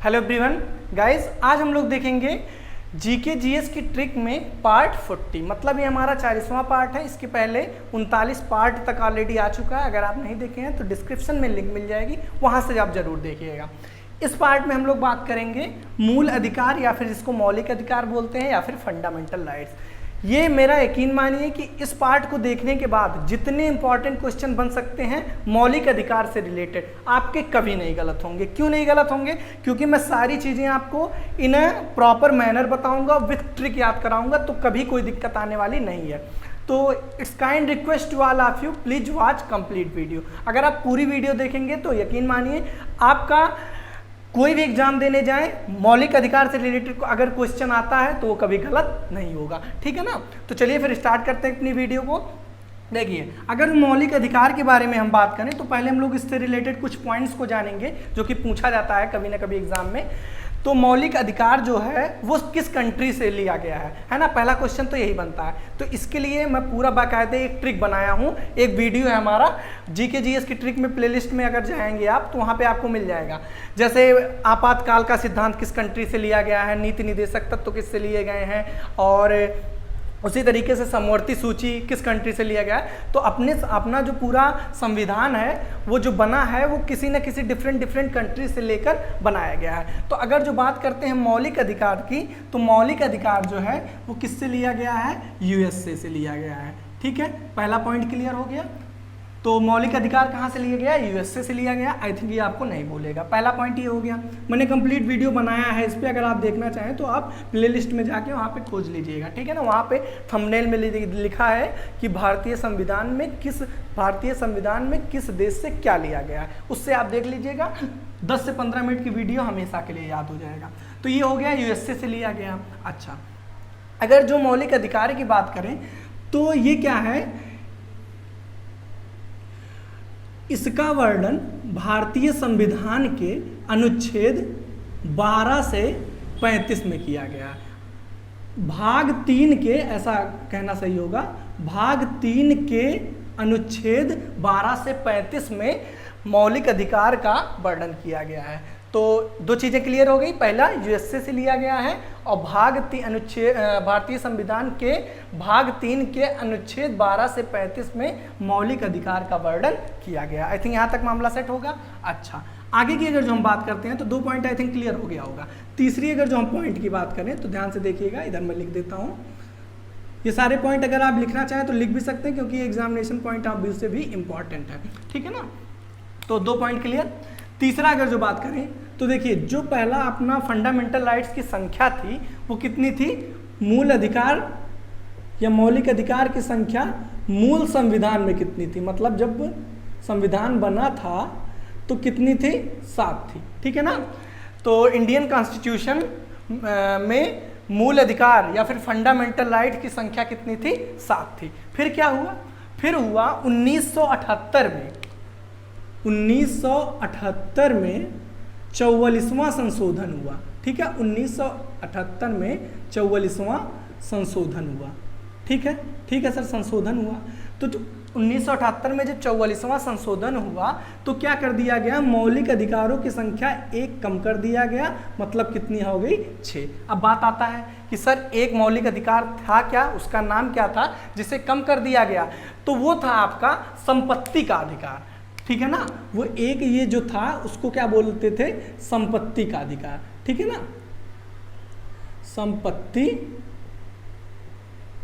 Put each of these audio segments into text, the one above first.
Hello everyone guys, आज हम लोग देखेंगे जीके जीएस की ट्रिक में पार्ट 40। मतलब ये हमारा 40वां पार्ट है। इसके पहले 39 पार्ट तक ऑलरेडी आ चुका है। अगर आप नहीं देखे हैं तो डिस्क्रिप्शन में लिंक मिल जाएगी, वहां से आप जरूर देखिएगा। इस पार्ट में हम लोग बात करेंगे मूल अधिकार या फिर जिसको मौलिक अधिकार बोलते हैं या फिर फंडामेंटल राइट्स। ये मेरा यकीन मानिए कि इस पार्ट को देखने के बाद जितने इंपॉर्टेंट क्वेश्चन बन सकते हैं मौलिक अधिकार से रिलेटेड, आपके कभी नहीं गलत होंगे। क्यों नहीं गलत होंगे? क्योंकि मैं सारी चीज़ें आपको इन अ प्रॉपर मैनर बताऊंगा, विथ ट्रिक याद कराऊंगा, तो कभी कोई दिक्कत आने वाली नहीं है। तो it's kind request to all of you, please watch complete video. अगर आप पूरी वीडियो देखेंगे तो यकीन मानिए आपका कोई भी एग्जाम देने जाए मौलिक अधिकार से रिलेटेड अगर क्वेश्चन आता है तो वो कभी गलत नहीं होगा। ठीक है ना? तो चलिए फिर स्टार्ट करते हैं अपनी वीडियो को। देखिए, अगर मौलिक अधिकार के बारे में हम बात करें तो पहले हम लोग इससे रिलेटेड कुछ पॉइंट्स को जानेंगे जो कि पूछा जाता है कभी ना कभी एग्जाम में। तो मौलिक अधिकार जो है वो किस कंट्री से लिया गया है ना? पहला क्वेश्चन तो यही बनता है। तो इसके लिए मैं पूरा बाकायदे एक ट्रिक बनाया हूँ, एक वीडियो है हमारा जीके जीएस की ट्रिक में, प्लेलिस्ट में अगर जाएंगे आप तो वहाँ पे आपको मिल जाएगा। जैसे आपातकाल का सिद्धांत किस कंट्री से लिया गया है, नीति निदेशक तत्व किससे लिए गए हैं, और उसी तरीके से समवर्ती सूची किस कंट्री से लिया गया है। तो अपना जो पूरा संविधान है वो जो बना है वो किसी न किसी डिफरेंट कंट्री से लेकर बनाया गया है। तो अगर जो बात करते हैं मौलिक अधिकार की, तो मौलिक अधिकार जो है वो किससे लिया गया है? यूएसए से लिया गया है। ठीक है, पहला पॉइंट क्लियर हो गया। तो मौलिक अधिकार कहाँ से लिया गया? यूएसए से लिया गया। आई थिंक ये आपको नहीं बोलेगा। पहला पॉइंट ये हो गया। मैंने कंप्लीट वीडियो बनाया है इस पर, अगर आप देखना चाहें तो आप प्लेलिस्ट में जाके वहाँ पे खोज लीजिएगा। ठीक है ना? वहाँ पे थंबनेल में लिखा है कि भारतीय संविधान में किस देश से क्या लिया गया है, उससे आप देख लीजिएगा। 10 से 15 मिनट की वीडियो हमेशा के लिए याद हो जाएगा। तो ये हो गया यूएसए से लिया गया। अच्छा, अगर जो मौलिक अधिकार की बात करें तो ये क्या है? इसका वर्णन भारतीय संविधान के अनुच्छेद 12 से 35 में किया गया है। भाग 3 के, ऐसा कहना सही होगा, भाग 3 के अनुच्छेद 12 से 35 में मौलिक अधिकार का वर्णन किया गया है। तो दो चीज़ें क्लियर हो गई। पहला, यूएसए से लिया गया है, और भारतीय संविधान के भाग 3 के अनुच्छेद 12 से 35 में मौलिक अधिकार का वर्णन किया गया। आई थिंक यहाँ तक मामला सेट होगा। अच्छा, आगे की अगर जो हम बात करते हैं तो 2 पॉइंट आई थिंक क्लियर हो गया होगा। तीसरी अगर जो हम पॉइंट की बात करें तो ध्यान से देखिएगा, इधर मैं लिख देता हूँ। ये सारे पॉइंट अगर आप लिखना चाहें तो लिख भी सकते हैं, क्योंकि एग्जामिनेशन पॉइंट ऑफ व्यू से भी इंपॉर्टेंट है। ठीक है ना? तो 2 पॉइंट क्लियर। तीसरा अगर जो बात करें तो देखिए, जो पहला अपना फंडामेंटल राइट्स की संख्या थी वो कितनी थी? मूल अधिकार या मौलिक अधिकार की संख्या मूल संविधान में कितनी थी? मतलब जब संविधान बना था तो कितनी थी? 7 थी। ठीक है ना? तो इंडियन कॉन्स्टिट्यूशन में मूल अधिकार या फिर फंडामेंटल राइट की संख्या कितनी थी? 7 थी। फिर क्या हुआ? फिर हुआ 1978 में 44वां संशोधन हुआ। ठीक है, 1978 में 44वां संशोधन हुआ। ठीक है सर, संशोधन हुआ। तो 1978 में जब 44वां संशोधन हुआ तो क्या कर दिया गया? मौलिक अधिकारों की संख्या 1 कम कर दिया गया। मतलब कितनी हो गई? 6। अब बात आता है कि सर एक मौलिक अधिकार था क्या, उसका नाम क्या था जिसे कम कर दिया गया? तो वो था आपका संपत्ति का अधिकार। ठीक है ना? वो एक ये जो था उसको क्या बोलते थे? संपत्ति का अधिकार। ठीक है ना? संपत्ति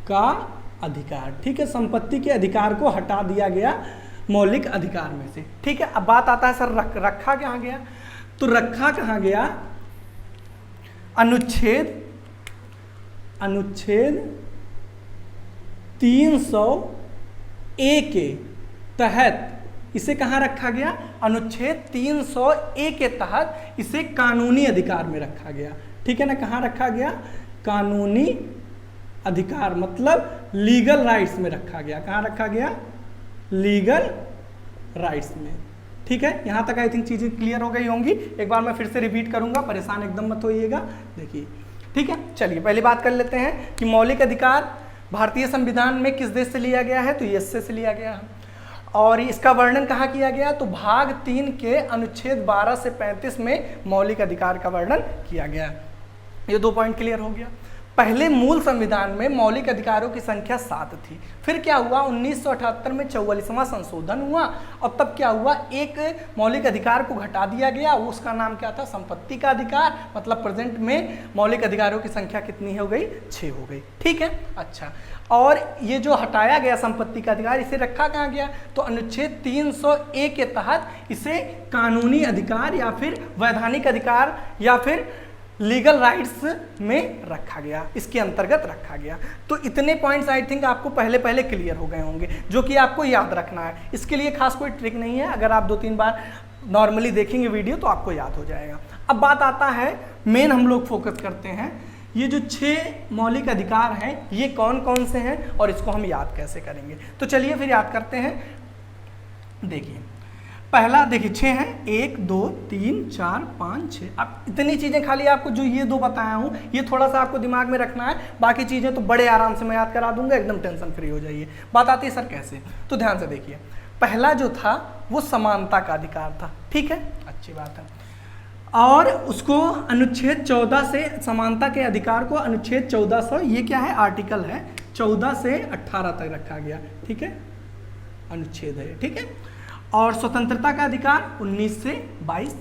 का अधिकार। ठीक है, संपत्ति के अधिकार को हटा दिया गया मौलिक अधिकार में से। ठीक है, अब बात आता है सर रखा कहाँ गया? तो रखा कहाँ गया? अनुच्छेद 300A के तहत इसे कहाँ रखा गया? अनुच्छेद 300A के तहत इसे कानूनी अधिकार में रखा गया। ठीक है ना? कहाँ रखा गया? कानूनी अधिकार, मतलब लीगल राइट्स में रखा गया। कहाँ रखा गया? लीगल राइट्स में। ठीक है, यहाँ तक आई थिंक चीज़ें क्लियर हो गई होंगी। एक बार मैं फिर से रिपीट करूँगा, परेशान एकदम मत होइएगा। देखिए, ठीक है, चलिए पहली बात कर लेते हैं कि मौलिक अधिकार भारतीय संविधान में किस देश से लिया गया है? तो यूएसए से लिया गया है। और इसका वर्णन कहाँ किया गया, तो भाग 3 के अनुच्छेद 12 से 35 में मौलिक अधिकार का वर्णन किया गया। ये 2 पॉइंट क्लियर हो गया। पहले मूल संविधान में मौलिक अधिकारों की संख्या 7 थी। फिर क्या हुआ, 1978 में 44वां संशोधन हुआ और तब क्या हुआ, एक मौलिक अधिकार को घटा दिया गया, उसका नाम क्या था, संपत्ति का अधिकार। मतलब प्रेजेंट में मौलिक अधिकारों की संख्या कितनी हो गई, 6 हो गई। ठीक है, अच्छा। और ये जो हटाया गया संपत्ति का अधिकार, इसे रखा कहाँ गया, तो अनुच्छेद 300A के तहत इसे कानूनी अधिकार या फिर वैधानिक अधिकार या फिर लीगल राइट्स में रखा गया, इसके अंतर्गत रखा गया। तो इतने पॉइंट्स आई थिंक आपको पहले क्लियर हो गए होंगे, जो कि आपको याद रखना है। इसके लिए खास कोई ट्रिक नहीं है, अगर आप 2-3 बार नॉर्मली देखेंगे वीडियो तो आपको याद हो जाएगा। अब बात आता है, मेन हम लोग फोकस करते हैं, ये जो 6 मौलिक अधिकार हैं ये कौन कौन से हैं और इसको हम याद कैसे करेंगे। तो चलिए फिर याद करते हैं। देखिए पहला, देखिए 6 हैं, 1 2 3 4 5 6। अब इतनी चीज़ें खाली आपको जो ये 2 बताया हूँ ये थोड़ा सा आपको दिमाग में रखना है, बाकी चीज़ें तो बड़े आराम से मैं याद करा दूंगा, एकदम टेंशन फ्री हो जाइए। बात आती है सर कैसे, तो ध्यान से देखिए। पहला जो था वो समानता का अधिकार था, ठीक है, अच्छी बात है। और उसको अनुच्छेद 14 से, समानता के अधिकार को अनुच्छेद 1400, ये क्या है, आर्टिकल है, 14 से 18 तक रखा गया, ठीक है, अनुच्छेद है, ठीक है। और स्वतंत्रता का अधिकार 19 से 22,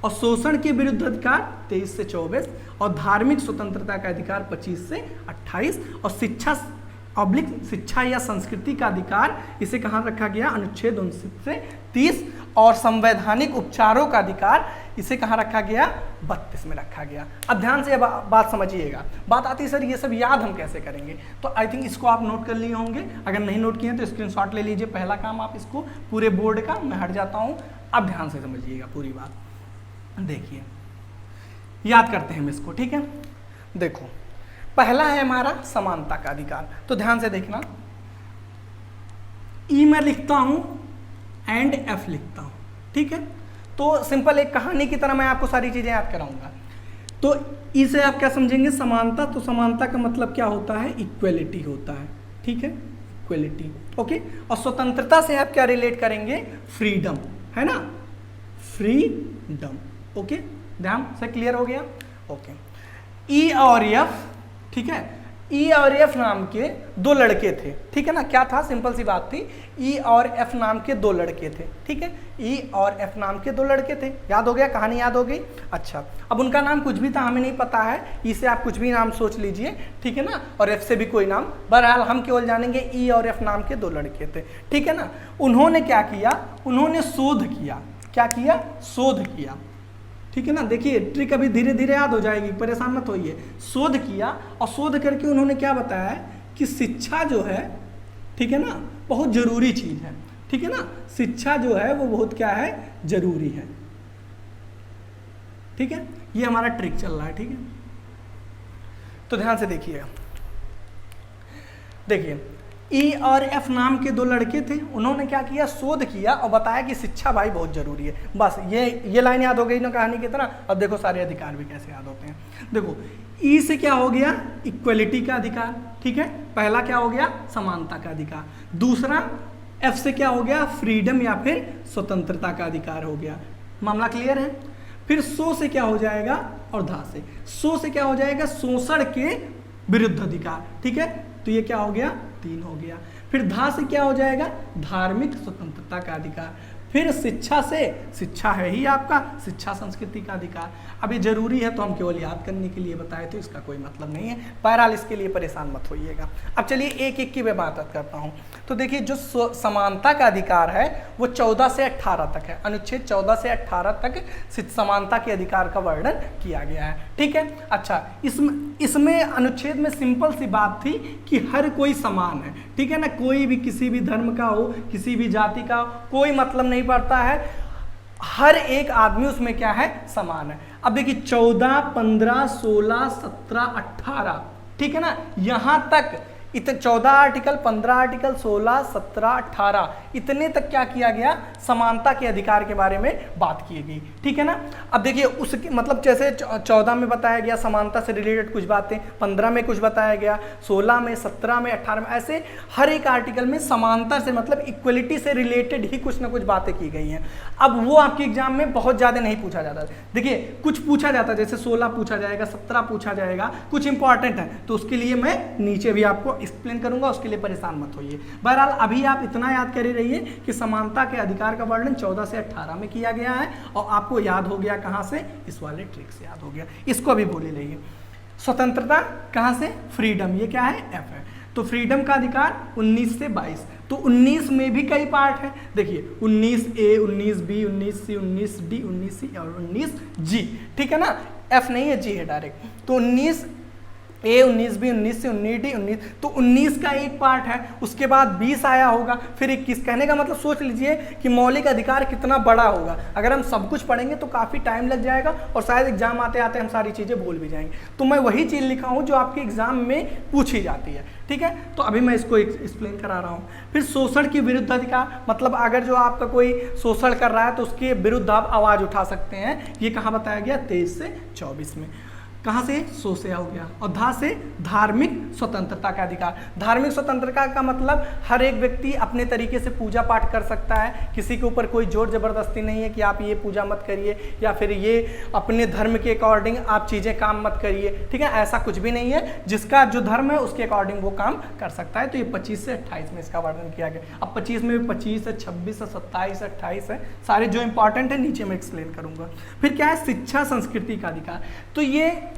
और शोषण के विरुद्ध अधिकार 23 से 24, और धार्मिक स्वतंत्रता का अधिकार 25 से 28, और शिक्षा या संस्कृति का अधिकार, इसे कहाँ रखा गया, अनुच्छेद 29 से 30, और संवैधानिक उपचारों का अधिकार, इसे कहाँ रखा गया, 32 में रखा गया। अब ध्यान से बात समझिएगा। बात आती है सर ये सब याद हम कैसे करेंगे, तो आई थिंक इसको आप नोट कर लिए होंगे, अगर नहीं नोट किए हैं तो स्क्रीनशॉट ले लीजिए। पहला काम आप इसको पूरे बोर्ड का, मैं हट जाता हूँ। अब ध्यान से समझिएगा पूरी बात, देखिए याद करते हैं हम इसको, ठीक है। देखो पहला है हमारा समानता का अधिकार, तो ध्यान से देखना, ई मैं लिखता हूं एंड एफ लिखता हूं, ठीक है। तो सिंपल एक कहानी की तरह मैं आपको सारी चीजें याद कराऊंगा। तो ई से आप क्या समझेंगे, समानता, तो समानता का मतलब क्या होता है, इक्वलिटी होता है, ठीक है, इक्वलिटी, ओके। और स्वतंत्रता से आप क्या रिलेट करेंगे, फ्रीडम, है ना, फ्रीडम, ओके। ध्यान से क्लियर हो गया, ओके। ई और एफ, ठीक है, ई और एफ नाम के 2 लड़के थे, ठीक है ना, क्या था, सिंपल सी बात थी, ई और एफ नाम के 2 लड़के थे, ठीक है, ई और एफ नाम के 2 लड़के थे, याद हो गया, कहानी याद हो गई। अच्छा, अब उनका नाम कुछ भी था, हमें नहीं पता है, ई से आप कुछ भी नाम सोच लीजिए, ठीक है ना, और एफ से भी कोई नाम, बहरहाल हम केवल जानेंगे ई और एफ नाम के 2 लड़के थे, ठीक है ना। उन्होंने क्या किया, उन्होंने शोध किया, क्या किया, शोध किया, ठीक है ना। देखिए ट्रिक अभी धीरे धीरे याद हो जाएगी, परेशान मत होइए। शोध किया, और शोध करके उन्होंने क्या बताया कि शिक्षा जो है, ठीक है ना, बहुत जरूरी चीज है, ठीक है ना, शिक्षा जो है वो बहुत क्या है, जरूरी है, ठीक है। ये हमारा ट्रिक चल रहा है, ठीक है। तो ध्यान से देखिएगा, देखिए ई और एफ नाम के 2 लड़के थे, उन्होंने क्या किया, शोध किया और बताया कि शिक्षा भाई बहुत जरूरी है। बस ये लाइन याद हो गई ना कहानी की तरह। अब देखो सारे अधिकार भी कैसे याद होते हैं। देखो ई से क्या हो गया, इक्वलिटी का अधिकार, ठीक है, पहला क्या हो गया, समानता का अधिकार। दूसरा एफ से क्या हो गया, फ्रीडम या फिर स्वतंत्रता का अधिकार हो गया। मामला क्लियर है। फिर सो से क्या हो जाएगा, और धा से, सो से क्या हो जाएगा, शोषण के विरुद्ध अधिकार, ठीक है, तो ये क्या हो गया, 3 हो गया। फिर धा से क्या हो जाएगा, धार्मिक स्वतंत्रता का अधिकार। फिर शिक्षा से, शिक्षा है ही आपका शिक्षा संस्कृति का अधिकार। अब ये जरूरी है तो हम केवल याद करने के लिए बताए, तो इसका कोई मतलब नहीं है, बहरहाल इसके लिए परेशान मत होइएगा। अब चलिए एक एक की मैं बात करता हूँ। तो देखिए जो समानता का अधिकार है वो 14 से 18 तक है, अनुच्छेद 14 से 18 तक समानता के अधिकार का वर्णन किया गया है, ठीक है। अच्छा, इसमें अनुच्छेद में सिंपल सी बात थी कि हर कोई समान है, ठीक है ना, कोई भी किसी भी धर्म का हो, किसी भी जाति का, कोई मतलब नहीं पड़ता है, हर एक आदमी उसमें क्या है, समान है। अब देखिए 14, 15, 16, 17, 18, ठीक है ना, यहां तक इतने 14 आर्टिकल, 15 आर्टिकल, 16, 17, 18 इतने तक क्या किया गया, समानता के अधिकार के बारे में बात की गई। ठीक है ना। अब देखिए उसके मतलब जैसे 14 में बताया गया समानता से रिलेटेड कुछ बातें, 15 में कुछ बताया गया, 16 में, 17 में, 18 में, ऐसे हर एक आर्टिकल में समानता से मतलब इक्वलिटी से रिलेटेड ही कुछ ना कुछ बातें की गई हैं। अब वो आपके एग्जाम में बहुत ज़्यादा नहीं पूछा जाता। देखिए कुछ पूछा जाता है, जैसे 16 पूछा जाएगा, 17 पूछा जाएगा, कुछ इंपॉर्टेंट है तो उसके लिए मैं नीचे भी आपको एक्सप्लेन करूंगा, उसके लिए परेशान मत होइए। बहरहाल अभी आप इतना याद कर ही रहिए कि समानता के अधिकार का वर्णन 14 से 18 में किया गया है और आपको याद हो गया कहां से, इस वाले ट्रिक से याद हो गया। इसको अभी बोल ही रहिए। स्वतंत्रता कहां से, फ्रीडम, ये क्या है, एफ है। तो फ्रीडम का अधिकार 19 से 22, तो 19 में भी कई पार्ट है। देखिए 19A, 19B, 19C, 19D, 19C और 19G। ठीक है ना, एफ नहीं है, जी है डायरेक्ट। तो 19A, 19B, 19C, 19D, 19, तो 19 का एक पार्ट है, उसके बाद 20 आया होगा, फिर 21। कहने का मतलब सोच लीजिए कि मौलिक अधिकार कितना बड़ा होगा। अगर हम सब कुछ पढ़ेंगे तो काफ़ी टाइम लग जाएगा और शायद एग्जाम आते आते हम सारी चीज़ें भूल भी जाएंगे। तो मैं वही चीज़ लिखा हूँ जो आपके एग्जाम में पूछी जाती है। ठीक है, तो अभी मैं इसको एक्सप्लेन करा रहा हूँ। फिर शोषण के विरुद्ध अधिकार, मतलब अगर जो आपका कोई शोषण कर रहा है तो उसके विरुद्ध आप आवाज़ उठा सकते हैं। ये कहाँ बताया गया, 23 से 24 में। कहाँ से, सो से हो गया। और धा से धार्मिक स्वतंत्रता का अधिकार। धार्मिक स्वतंत्रता का मतलब हर एक व्यक्ति अपने तरीके से पूजा पाठ कर सकता है, किसी के ऊपर कोई जोर जबरदस्ती नहीं है कि आप ये पूजा मत करिए या फिर ये अपने धर्म के अकॉर्डिंग आप चीज़ें काम मत करिए। ठीक है, ऐसा कुछ भी नहीं है। जिसका जो धर्म है उसके अकॉर्डिंग वो काम कर सकता है। तो ये 25 से 28 में इसका वर्णन किया गया। अब 25 में भी 25 है, 26 है, 27 है, 28 है, सारे जो इंपॉर्टेंट है नीचे में एक्सप्लेन करूंगा। फिर क्या है, शिक्षा संस्कृति का अधिकार। तो ये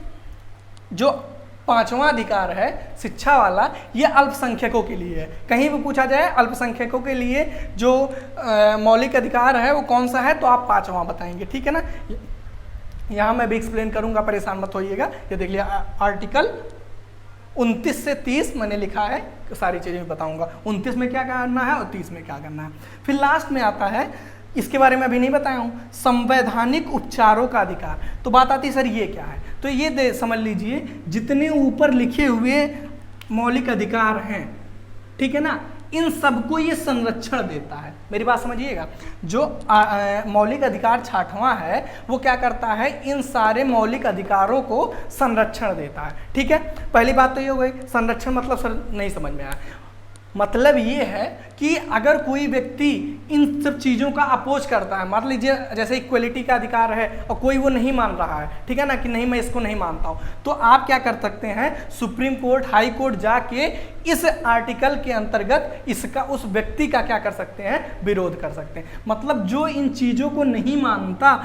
जो 5वां अधिकार है शिक्षा वाला, ये अल्पसंख्यकों के लिए है। कहीं भी पूछा जाए अल्पसंख्यकों के लिए जो मौलिक अधिकार है वो कौन सा है, तो आप 5वां बताएंगे। ठीक है ना, यहाँ मैं भी एक्सप्लेन करूंगा, परेशान मत होइएगा। ये देख लिया आर्टिकल 29 से 30 मैंने लिखा है, सारी चीज़ें बताऊंगा। 29 में क्या करना है और 30 में क्या करना है। फिर लास्ट में आता है, इसके बारे में अभी नहीं बताया हूँ, संवैधानिक उपचारों का अधिकार। तो बात आती है सर ये क्या है, तो ये समझ लीजिए जितने ऊपर लिखे हुए मौलिक अधिकार हैं, ठीक है ना, इन सबको ये संरक्षण देता है। मेरी बात समझिएगा, जो मौलिक अधिकार 6वां है वो क्या करता है, इन सारे मौलिक अधिकारों को संरक्षण देता है। ठीक है, पहली बात तो ये हो गई। संरक्षण मतलब सर नहीं समझ में आया। मतलब ये है कि अगर कोई व्यक्ति इन सब चीज़ों का अपोज करता है, मान लीजिए जैसे इक्वलिटी का अधिकार है और कोई वो नहीं मान रहा है, ठीक है ना, कि नहीं मैं इसको नहीं मानता हूँ, तो आप क्या कर सकते हैं, सुप्रीम कोर्ट, हाई कोर्ट जाके इस आर्टिकल के अंतर्गत इसका, उस व्यक्ति का क्या कर सकते हैं, विरोध कर सकते हैं। मतलब जो इन चीज़ों को नहीं मानता,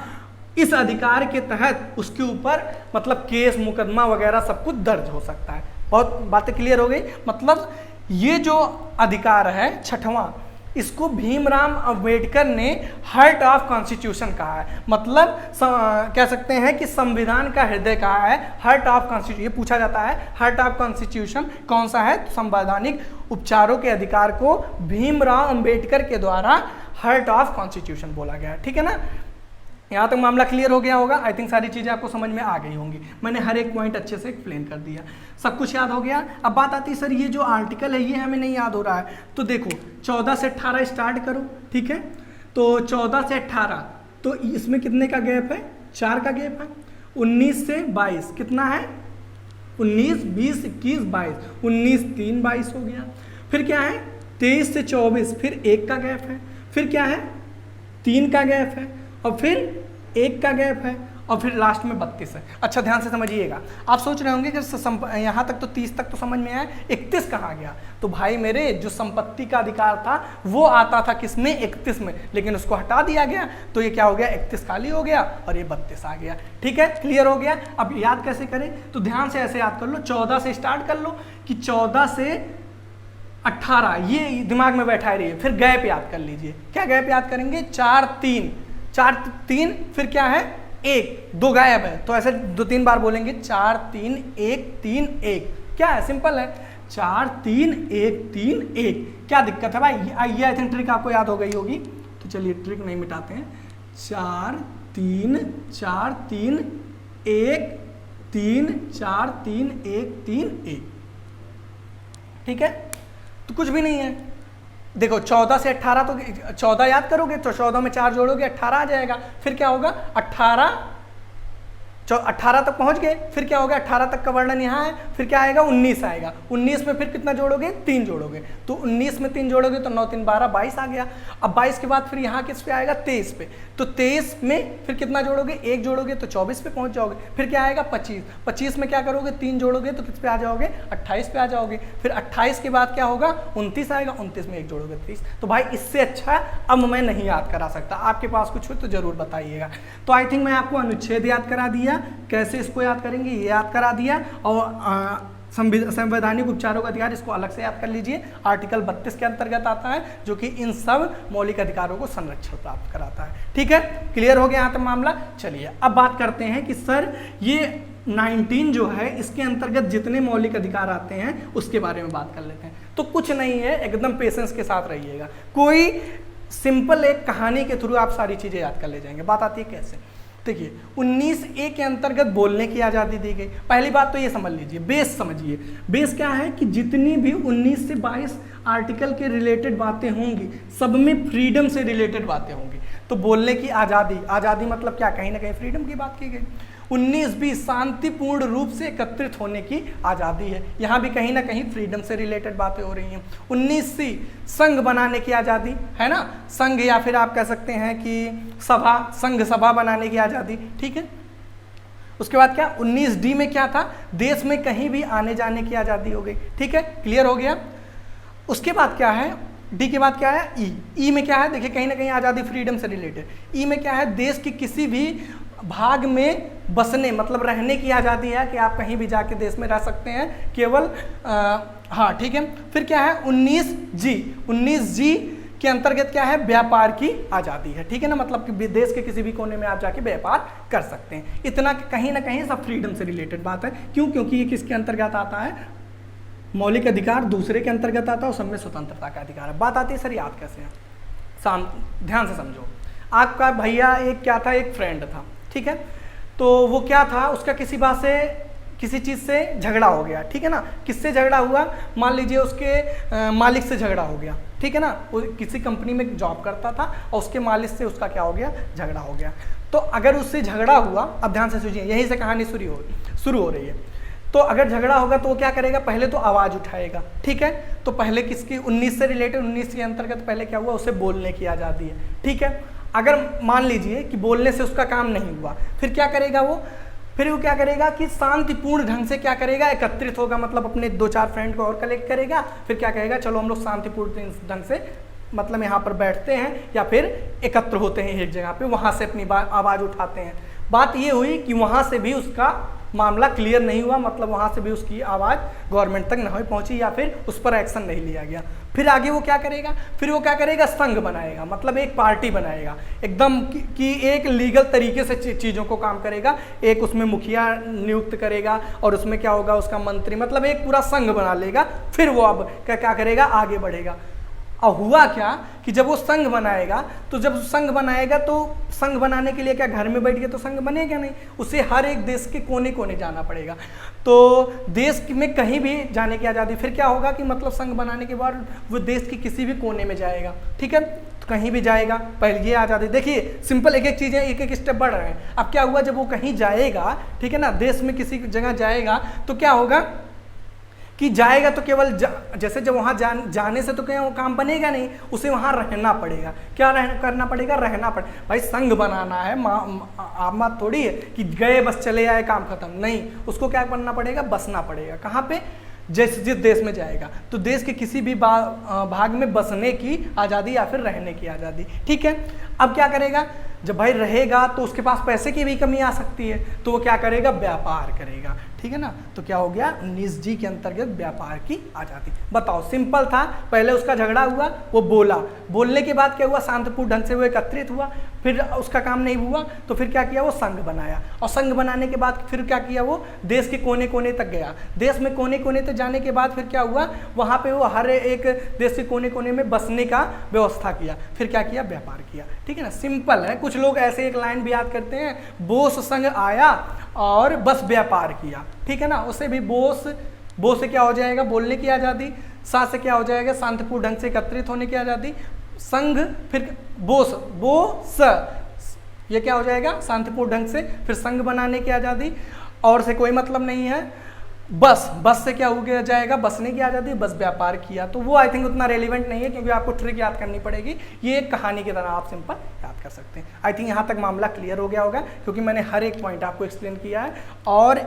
इस अधिकार के तहत उसके ऊपर मतलब केस, मुकदमा वगैरह सब कुछ दर्ज हो सकता है। बहुत बातें क्लियर हो गई। मतलब ये जो अधिकार है 6वां, इसको भीमराव अंबेडकर ने हार्ट ऑफ कॉन्स्टिट्यूशन कहा है। मतलब कह सकते हैं कि संविधान का हृदय कहा है, हार्ट ऑफ कॉन्स्टिट्यूशन। ये पूछा जाता है हार्ट ऑफ कॉन्स्टिट्यूशन कौन सा है, तो संवैधानिक उपचारों के अधिकार को भीमराव अंबेडकर के द्वारा हार्ट ऑफ कॉन्स्टिट्यूशन बोला गया है। ठीक है ना, यहाँ तक मामला क्लियर हो गया होगा। आई थिंक सारी चीज़ें आपको समझ में आ गई होंगी। मैंने हर एक पॉइंट अच्छे से एक्सप्लेन कर दिया, सब कुछ याद हो गया। अब बात आती है सर ये जो आर्टिकल है ये हमें नहीं याद हो रहा है, तो देखो 14 से 18 स्टार्ट करो। ठीक है, तो 14 से 18, तो इसमें कितने का गैप है, 4 का गैप है। 19 से 22 कितना है, 19, 20, 21, 22, 19, 3, 22 हो गया। फिर क्या है, 23 से 24, फिर 1 का गैप है। फिर क्या है, 3 का गैप है, और फिर 1 का गैप है, और फिर लास्ट में 32 है। अच्छा ध्यान से समझिएगा, आप सोच रहे होंगे कि यहाँ तक तो 30 तक तो समझ में आया, 31 कहाँ गया। तो भाई मेरे, जो संपत्ति का अधिकार था वो आता था किसमें, 31 में, लेकिन उसको हटा दिया गया, तो ये क्या हो गया, 31 खाली हो गया और ये 32 आ गया। ठीक है, क्लियर हो गया। अब याद कैसे करें, तो ध्यान से ऐसे याद कर लो, 14 से स्टार्ट कर लो कि 14 से 18, ये दिमाग में बैठा रहिए। फिर गैप याद कर लीजिए, क्या गैप याद करेंगे, 4, 3, 4, 3, फिर क्या है, 1, 2 गायब है, तो ऐसे 2-3 बार बोलेंगे, 4, 3, 1, 3, 1। क्या है, सिंपल है, 4, 3, 1, 3, 1। क्या दिक्कत है भाई, ये आई थिंक ट्रिक आपको याद हो गई होगी। तो चलिए ट्रिक नहीं मिटाते हैं, 4, 3, 4, 3, 1, 3, 4, 3, 1, 3, 1। ठीक है, तो कुछ भी नहीं है। देखो 14 से 18, तो 14 याद करोगे तो 14 में 4 जोड़ोगे 18 आ जाएगा। फिर क्या होगा 18 तक पहुंच गए, फिर क्या होगा 18 तक का वर्णन यहाँ है, फिर क्या आएगा 19 आएगा। 19 में फिर कितना जोड़ोगे 3 जोड़ोगे, तो 19 में 3 जोड़ोगे तो 9 3 12 22 आ गया। अब 22 के बाद फिर यहाँ किस पे आएगा 23 पे, तो 23 में फिर कितना जोड़ोगे 1 जोड़ोगे तो 24 पे पहुंच जाओगे। फिर क्या आएगा 25, 25 में क्या करोगे 3 जोड़ोगे तो किस पे आ जाओगे 28 पे आ जाओगे। फिर 28 के बाद क्या होगा 29 आएगा, 29 में 1 जोड़ोगे 30। तो भाई इससे अच्छा अब मैं नहीं याद करा सकता, आपके पास कुछ हो तो जरूर बताइएगा। तो आई थिंक मैं आपको अनुच्छेद याद करा दिया, कैसे इसको याद करेंगे ये याद करा दिया, और संवैधानिक उपचारों का अधिकार इसको अलग से याद कर लीजिए। आर्टिकल 32 के अंतर्गत आता है, जो कि इन सब मौलिक अधिकारों को संरक्षण प्राप्त कराता है। ठीक है, क्लियर हो गया यहाँ तक मामला। चलिए अब बात करते हैं कि सर ये 19 जो है इसके अंतर्गत जितने मौलिक अधिकार आते हैं उसके बारे में बात कर लेते हैं। तो कुछ नहीं है, एकदम पेशेंस के साथ रहिएगा। कोई सिंपल एक कहानी के थ्रू आप सारी चीजें याद कर ले जाएंगे। बात आती है कैसे, देखिए 19A के अंतर्गत बोलने की आज़ादी दी गई। पहली बात तो ये समझ लीजिए, बेस समझिए। बेस क्या है कि जितनी भी 19 से 22 आर्टिकल के रिलेटेड बातें होंगी सब में फ्रीडम से रिलेटेड बातें होंगी। तो बोलने की आज़ादी, आज़ादी मतलब क्या, कहीं ना कहीं फ्रीडम की बात की गई। 19B शांतिपूर्ण रूप से एकत्रित होने की आज़ादी है, यहाँ भी कहीं ना कहीं फ्रीडम से रिलेटेड बातें हो रही हैं। 19C संघ बनाने की आज़ादी है ना, संघ या फिर आप कह सकते हैं कि सभा, संघ सभा बनाने की आज़ादी। ठीक है, उसके बाद क्या 19D में क्या था, देश में कहीं भी आने जाने की आज़ादी हो गई। ठीक है, क्लियर हो गया। उसके बाद क्या है, डी के बाद क्या है ई में क्या है, देखिए कहीं ना कहीं आज़ादी फ्रीडम से रिलेटेड। ई में क्या है, देश की किसी भी भाग में बसने मतलब रहने की आज़ादी है कि आप कहीं भी जाके देश में रह सकते हैं केवल हाँ ठीक है। फिर क्या है 19G के अंतर्गत क्या है, व्यापार की आज़ादी है। ठीक है ना, मतलब कि देश के किसी भी कोने में आप जाके व्यापार कर सकते हैं। इतना कहीं ना कहीं सब फ्रीडम से रिलेटेड बात है। क्यों, क्योंकि ये किसके अंतर्गत आता है, मौलिक अधिकार दूसरे के अंतर्गत आता है और सब में स्वतंत्रता का अधिकार है। बात आती है सर याद कैसे है, ध्यान से समझो। आपका भैया एक क्या था, एक फ्रेंड था। ठीक है, तो वो क्या था, उसका किसी बात से किसी चीज़ से झगड़ा हो गया। ठीक है ना, किससे झगड़ा हुआ, मान लीजिए उसके मालिक से झगड़ा हो गया। ठीक है ना, वो किसी कंपनी में जॉब करता था और उसके मालिक से उसका क्या हो गया, झगड़ा हो गया। तो अगर उससे झगड़ा हुआ, अब ध्यान से सुनिए, यहीं से कहानी शुरू हो रही है। तो अगर झगड़ा होगा तो वो क्या करेगा, पहले तो आवाज़ उठाएगा। ठीक है, तो पहले किसकी 19 से रिलेटेड, 19 के अंतर्गत पहले क्या हुआ, उसे बोलने की आज़ादी है। ठीक है, अगर मान लीजिए कि बोलने से उसका काम नहीं हुआ, फिर क्या करेगा वो, फिर वो क्या करेगा कि शांतिपूर्ण ढंग से क्या करेगा, एकत्रित होगा, मतलब अपने 2-4 फ्रेंड को और कलेक्ट करेगा। फिर क्या कहेगा, चलो हम लोग शांतिपूर्ण ढंग से मतलब यहाँ पर बैठते हैं या फिर एकत्र होते हैं एक जगह पे, वहाँ से अपनी आवाज़ उठाते हैं। बात ये हुई कि वहाँ से भी उसका मामला क्लियर नहीं हुआ, मतलब वहाँ से भी उसकी आवाज़ गवर्नमेंट तक नहीं पहुँची या फिर उस पर एक्शन नहीं लिया गया। फिर आगे वो क्या करेगा, फिर वो क्या करेगा, संघ बनाएगा, मतलब एक पार्टी बनाएगा एकदम कि एक लीगल तरीके से चीज़ों को काम करेगा। एक उसमें मुखिया नियुक्त करेगा और उसमें क्या होगा, उसका मंत्री, मतलब एक पूरा संघ बना लेगा। फिर वो अब क्या करेगा, आगे बढ़ेगा। और हुआ क्या कि जब वो संघ बनाएगा, तो जब संघ बनाएगा तो संघ बनाने के लिए क्या घर में बैठ के तो संघ बनेगा नहीं, उसे हर एक देश के कोने कोने जाना पड़ेगा। तो देश में कहीं भी जाने की आज़ादी। फिर क्या होगा कि मतलब संघ बनाने के बाद वो देश के किसी भी कोने में जाएगा। ठीक है, तो कहीं भी जाएगा, पहले ये आज़ादी। देखिए सिंपल एक एक चीज़ें एक एक स्टेप बढ़ रहे हैं। अब क्या हुआ, जब वो कहीं जाएगा, ठीक है ना, देश में किसी जगह जाएगा, तो क्या होगा कि जाएगा तो केवल जैसे जब वहाँ जाने से तो क्या वो काम बनेगा नहीं, उसे वहाँ रहना पड़ेगा। क्या करना पड़ेगा, रहना पड़ेगा। भाई संघ बनाना है, आम थोड़ी है कि गए बस चले आए काम खत्म, नहीं, उसको क्या करना पड़ेगा, बसना पड़ेगा। कहाँ पे, जिस देश में जाएगा, तो देश के किसी भी भाग में बसने की आज़ादी या फिर रहने की आज़ादी। ठीक है, अब क्या करेगा, जब भाई रहेगा तो उसके पास पैसे की भी कमी आ सकती है, तो वो क्या करेगा, व्यापार करेगा। ठीक है ना, तो क्या हो गया, 19G के अंतर्गत व्यापार की आज़ादी। बताओ, सिंपल था, पहले उसका झगड़ा हुआ, वो बोला, बोलने के बाद क्या हुआ, शांतिपूर्ण ढंग से वो एकत्रित हुआ, फिर उसका काम नहीं हुआ तो फिर क्या किया, वो संघ बनाया, और संघ बनाने के बाद फिर क्या किया, वो देश के कोने कोने तक गया। देश में कोने कोने तक जाने के बाद फिर क्या हुआ, वहाँ पे वो हर एक देश के कोने कोने में बसने का व्यवस्था किया। फिर क्या किया, व्यापार किया। ठीक है ना, सिंपल है। कुछ लोग ऐसे एक लाइन भी याद करते हैं, बोस संघ आया और बस व्यापार किया। ठीक है ना, उसे भी बोस से क्या हो जाएगा, बोलने की आज़ादी, सा से क्या हो जाएगा, शांतिपूर्ण ढंग से एकत्रित होने की आज़ादी। संघ, फिर बोस, ये क्या हो जाएगा, शांतिपूर्ण ढंग से, फिर संघ बनाने की आज़ादी, और से कोई मतलब नहीं है। बस से क्या हो गया जाएगा, बसने की आज़ादी, बस व्यापार किया। तो वो आई थिंक उतना रेलिवेंट नहीं है, क्योंकि आपको ट्रिक याद करनी पड़ेगी। ये एक कहानी की तरह आप सिंपल याद कर सकते हैं। आई थिंक यहाँ तक मामला क्लियर हो गया होगा, क्योंकि मैंने हर एक पॉइंट आपको एक्सप्लेन किया है, और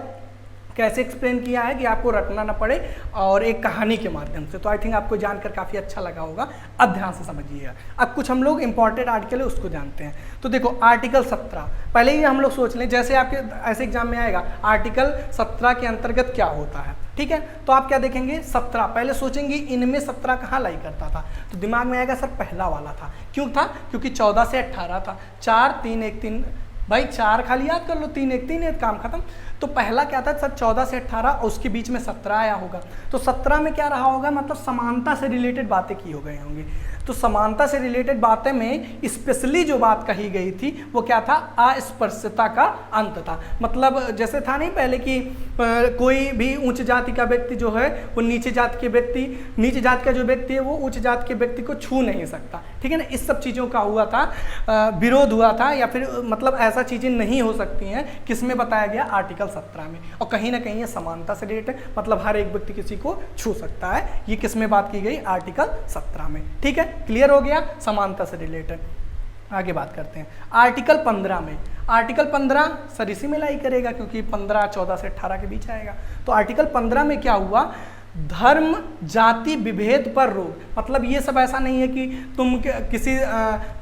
कैसे एक्सप्लेन किया है कि आपको रटना ना पड़े, और एक कहानी के माध्यम से। तो आई थिंक आपको जानकर काफ़ी अच्छा लगा होगा। अब ध्यान से समझिएगा। अब कुछ हम लोग इंपॉर्टेंट आर्टिकल है उसको जानते हैं। तो देखो आर्टिकल 17, पहले ही हम लोग सोच लें, जैसे आपके ऐसे एग्जाम में आएगा आर्टिकल 17 के अंतर्गत क्या होता है, ठीक है। तो आप क्या देखेंगे, 17, पहले सोचेंगे इनमें 17 कहाँ लाई करता था, तो दिमाग में आएगा सर पहला वाला था। क्यों था, क्योंकि 14 से 18 था। 4 3 1 3, भाई 4 खाली याद कर लो, 3 1 3 1, काम खत्म। तो पहला क्या था सर, 14 से 18, और उसके बीच में 17 आया होगा। तो 17 में क्या रहा होगा, मतलब समानता से रिलेटेड बातें की हो गई होंगी। तो समानता से रिलेटेड बातें में स्पेशली जो बात कही गई थी वो क्या था, अस्पृश्यता का अंत था। मतलब जैसे था नहीं पहले कि कोई भी उच्च जाति का व्यक्ति जो है वो नीचे जाति का जो व्यक्ति है वो उच्च जाति के व्यक्ति को छू नहीं सकता, ठीक है ना। इस सब चीज़ों का हुआ था, विरोध हुआ था, या फिर मतलब ऐसा चीज़ें नहीं हो सकती हैं, किसमें बताया गया, आर्टिकल 17 में। और कहीं ना कहीं ये समानता से रिलेटेड, मतलब हर एक व्यक्ति किसी को छू सकता है, ये किस में बात की गई, आर्टिकल 17 में, ठीक है। क्लियर हो गया, समानता से रिलेटेड। आगे बात करते हैं आर्टिकल 15 में। आर्टिकल 15 सर इसी में लाई करेगा, क्योंकि 15 14 से 18 के बीच आएगा। तो आर्टिकल 15 में क्या हुआ, धर्म जाति विभेद पर रोक। मतलब ये सब ऐसा नहीं है कि तुम किसी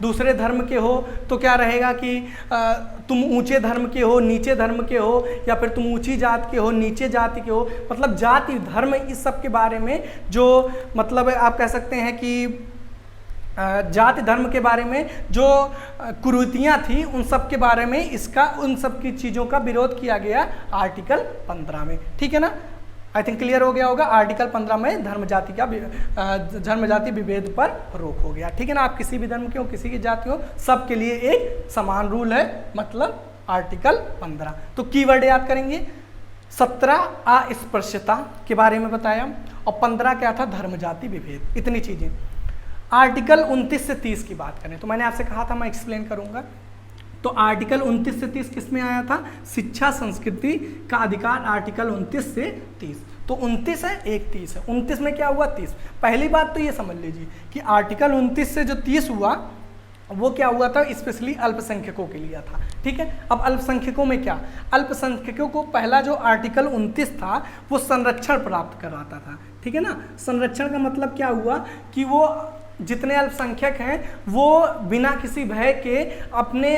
दूसरे धर्म के हो तो क्या रहेगा कि तुम ऊंचे धर्म के हो, नीचे धर्म के हो, या फिर तुम ऊंची जाति के हो, नीचे जाति के हो। मतलब जाति धर्म इस सब के बारे में जो मतलब आप कह सकते हैं कि जाति धर्म के बारे में जो कुरीतियाँ थी उन सब के बारे में उन सब की चीज़ों का विरोध किया गया आर्टिकल 15 में, ठीक है ना। आई थिंक क्लियर हो गया होगा। आर्टिकल 15 में धर्म जाति विभेद पर रोक हो गया, ठीक है ना। आप किसी भी धर्म के हो, किसी की जाति हो, सबके लिए एक समान रूल है, मतलब आर्टिकल 15। तो कीवर्ड याद करेंगे, 17 अस्पृश्यता के बारे में बताया, और 15 क्या था, धर्म जाति विभेद, इतनी चीज़ें। आर्टिकल 29 से 30 की बात करें तो मैंने आपसे कहा था मैं एक्सप्लेन करूंगा। तो आर्टिकल 29 से 30 किस में आया था, शिक्षा संस्कृति का अधिकार, आर्टिकल 29 से 30। तो 29 है, एक 30 है। 29 में क्या हुआ, 30। पहली बात तो ये समझ लीजिए कि आर्टिकल 29 से जो 30 हुआ वो क्या हुआ था, स्पेशली अल्पसंख्यकों के लिए था, ठीक है। अब अल्पसंख्यकों में क्या, अल्पसंख्यकों को पहला जो आर्टिकल 29 था वो संरक्षण प्राप्त कराता था, ठीक है ना। संरक्षण का मतलब क्या हुआ कि वो जितने अल्पसंख्यक हैं वो बिना किसी भय के अपने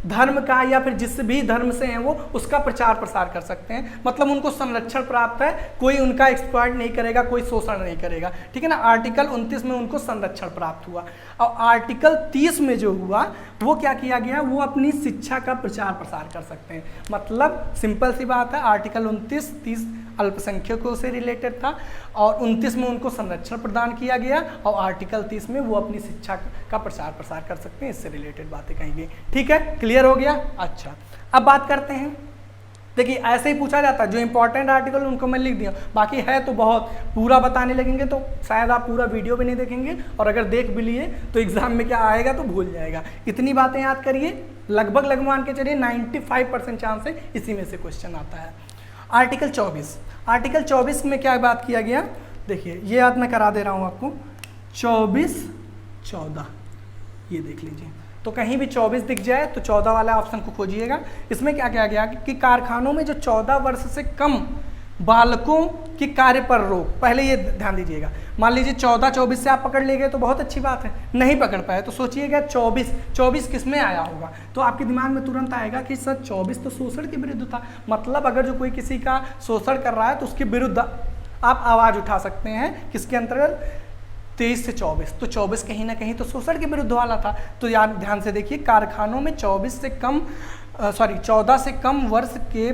धर्म का या फिर जिस भी धर्म से हैं वो उसका प्रचार प्रसार कर सकते हैं। मतलब उनको संरक्षण प्राप्त है, कोई उनका एक्सप्लॉइट नहीं करेगा, कोई शोषण नहीं करेगा, ठीक है ना। आर्टिकल 29 में उनको संरक्षण प्राप्त हुआ। और आर्टिकल 30 में जो हुआ वो क्या किया गया, वो अपनी शिक्षा का प्रचार प्रसार कर सकते हैं। मतलब सिंपल सी बात है, आर्टिकल 29 30 अल्पसंख्यकों से रिलेटेड था, और 29 में उनको संरक्षण प्रदान किया गया, और आर्टिकल 30 में वो अपनी शिक्षा का प्रचार प्रसार कर सकते हैं। इससे रिलेटेड बातें कही गई, ठीक है। क्लियर हो गया। अच्छा, अब बात करते हैं, देखिए ऐसे ही पूछा जाता है, जो इंपॉर्टेंट आर्टिकल उनको मैं लिख दिया, बाकी है तो बहुत, पूरा बताने लगेंगे तो शायद आप पूरा वीडियो भी नहीं देखेंगे, और अगर देख भी लिए तो एग्जाम में क्या आएगा तो भूल जाएगा। इतनी बातें याद करिए, लगभग मान के चलिए 95% चांस है इसी में से क्वेश्चन आता है। आर्टिकल 24, आर्टिकल 24 में क्या बात किया गया, देखिए ये याद मैं करा दे रहा हूँ आपको, 24-14 ये देख लीजिए। तो कहीं भी 24 दिख जाए तो 14 वाला ऑप्शन को खोजिएगा। इसमें क्या किया गया कि कारखानों में जो 14 वर्ष से कम बालकों के कार्य पर रोक, पहले ये ध्यान दीजिएगा। मान लीजिए 14-24 से आप पकड़ ले गए तो बहुत अच्छी बात है, नहीं पकड़ पाए तो सोचिएगा 24 किस में आया होगा। तो आपके दिमाग में तुरंत आएगा कि सर 24 तो शोषण के विरुद्ध था। मतलब अगर जो कोई किसी का शोषण कर रहा है तो उसके विरुद्ध आप आवाज़ उठा सकते हैं। किसके अंतर्गत, 23 से 24। तो 24 कहीं ना कहीं तो शोषण के विरुद्ध वाला था। तो यार ध्यान से देखिए, कारखानों में 14 से कम वर्ष के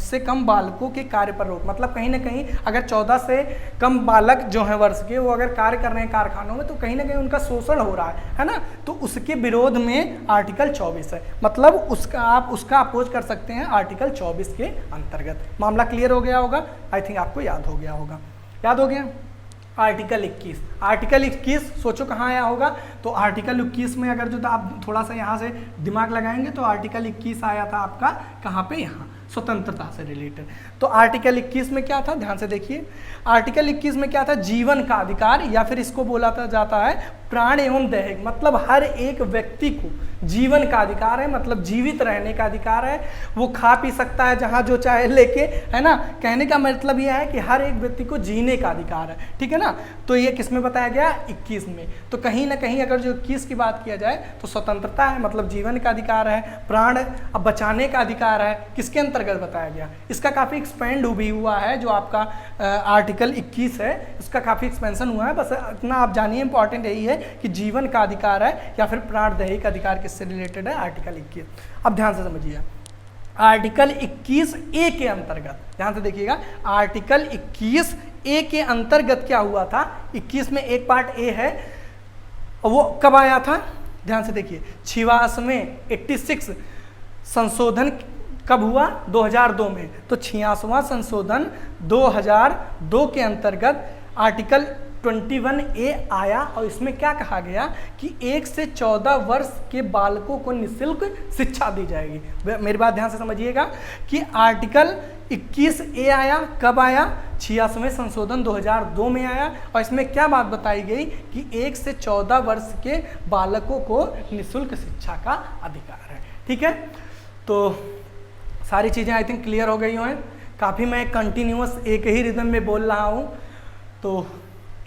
से कम बालकों के कार्य पर रोक। मतलब कहीं ना कहीं अगर 14 से कम बालक जो हैं वर्ष के, वो अगर कार्य कर रहे हैं कारखानों में, तो कहीं ना कहीं उनका शोषण हो रहा है ना। तो उसके विरोध में आर्टिकल 24 है। मतलब आप उसका अपोज कर सकते हैं आर्टिकल 24 के अंतर्गत। मामला क्लियर हो गया होगा, आई थिंक आपको याद हो गया होगा। याद हो गया। आर्टिकल 21। आर्टिकल 21 सोचो कहाँ आया होगा, तो आर्टिकल 21 में अगर जो आप थोड़ा सा यहाँ से दिमाग लगाएंगे तो आर्टिकल 21 आया था आपका कहाँ पे, यहाँ स्वतंत्रता से रिलेटेड। तो आर्टिकल 21 में क्या था, ध्यान से देखिए, आर्टिकल 21 में क्या था, जीवन का अधिकार, या फिर इसको बोला जाता है प्राण एवं दैहिक, मतलब हर एक व्यक्ति को जीवन का अधिकार है, मतलब जीवित रहने का अधिकार है, वो खा पी सकता है जहाँ जो चाहे लेके, है ना। कहने का मतलब यह है कि हर एक व्यक्ति को जीने का अधिकार है, ठीक है ना। तो ये किस में बताया गया, 21 में। तो कहीं ना कहीं अगर जो 21 की बात किया जाए तो स्वतंत्रता है, मतलब जीवन का अधिकार है, प्राण अब बचाने का अधिकार है, किसके अंतर्गत बताया गया। इसका काफ़ी एक्सपेंड भी हुआ है, जो आपका आर्टिकल 21 है इसका काफ़ी एक्सपेंशन हुआ है। बस इतना आप जानिए, इंपॉर्टेंट यही है कि जीवन का अधिकार है या फिर प्राण दैहिक अधिकार किससे रिलेटेड है, आर्टिकल 21। अब ध्यान से समझिए, आर्टिकल 21 ए के अंतर्गत, ध्यान से देखिएगा, आर्टिकल 21 ए के अंतर्गत क्या हुआ था, 21 में एक पार्ट ए है, वो कब आया था, ध्यान से देखिए, 86 संशोधन कब हुआ, 2002 में। तो 86वां संशोधन 2002 के अंतर्गत आर्टिकल 21A आया, और इसमें क्या कहा गया कि 1 से 14 वर्ष के बालकों को निःशुल्क शिक्षा दी जाएगी। मेरी बात ध्यान से समझिएगा कि आर्टिकल 21A आया, कब आया, 86वें संशोधन 2002 में आया, और इसमें क्या बात बताई गई कि 1 से 14 वर्ष के बालकों को निःशुल्क शिक्षा का अधिकार है, ठीक है। तो सारी चीज़ें आई थिंक क्लियर हो गई हैं, काफ़ी मैं कंटिन्यूअस एक ही रिदम में बोल रहा हूँ, तो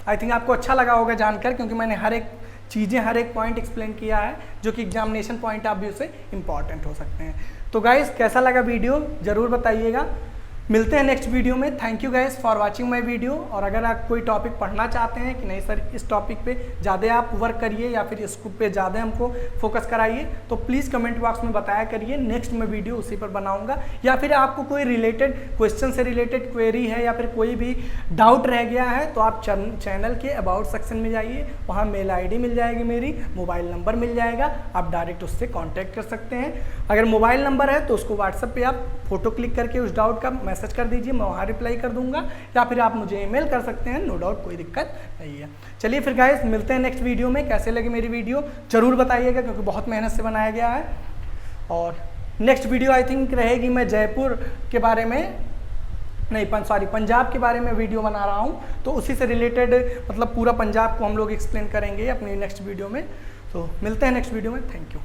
आई थिंक आपको अच्छा लगा होगा जानकर, क्योंकि मैंने हर एक चीज़ें, हर एक पॉइंट एक्सप्लेन किया है जो कि एग्जामिनेशन पॉइंट ऑफ व्यू से इंपॉर्टेंट हो सकते हैं। तो गाइस कैसा लगा वीडियो ज़रूर बताइएगा, मिलते हैं नेक्स्ट वीडियो में। Thank you guys for watching my video. और अगर आप कोई टॉपिक पढ़ना चाहते हैं कि नहीं सर इस टॉपिक पे ज़्यादा आप वर्क करिए या फिर इस पे ज़्यादा हमको फोकस कराइए, तो प्लीज़ कमेंट बॉक्स में बताया करिए, नेक्स्ट मैं वीडियो उसी पर बनाऊंगा। या फिर आपको कोई रिलेटेड क्वेश्चन से रिलेटेड क्वेरी है या फिर कोई भी डाउट रह गया है, तो आप चैनल के अबाउट सेक्शन में जाइए, वहाँ मेल ID मिल जाएगी, मेरी मोबाइल नंबर मिल जाएगा, आप डायरेक्ट उससे कॉन्टैक्ट कर सकते हैं। अगर मोबाइल नंबर है तो उसको व्हाट्सएप पर आप फोटो क्लिक करके उस डाउट का मैसेज कर दीजिए, मैं वहाँ रिप्लाई कर दूंगा, या फिर आप मुझे ईमेल कर सकते हैं, नो डाउट कोई दिक्कत नहीं है। चलिए फिर गाइस मिलते हैं नेक्स्ट वीडियो में। कैसे लगी मेरी वीडियो जरूर बताइएगा, क्योंकि बहुत मेहनत से बनाया गया है। और नेक्स्ट वीडियो आई थिंक रहेगी, मैं जयपुर के बारे में नहीं सॉरी पंजाब के बारे में वीडियो बना रहा हूँ, तो उसी से रिलेटेड मतलब पूरा पंजाब को हम लोग एक्सप्लेन करेंगे अपनी नेक्स्ट वीडियो में। तो मिलते हैं नेक्स्ट वीडियो में, थैंक यू।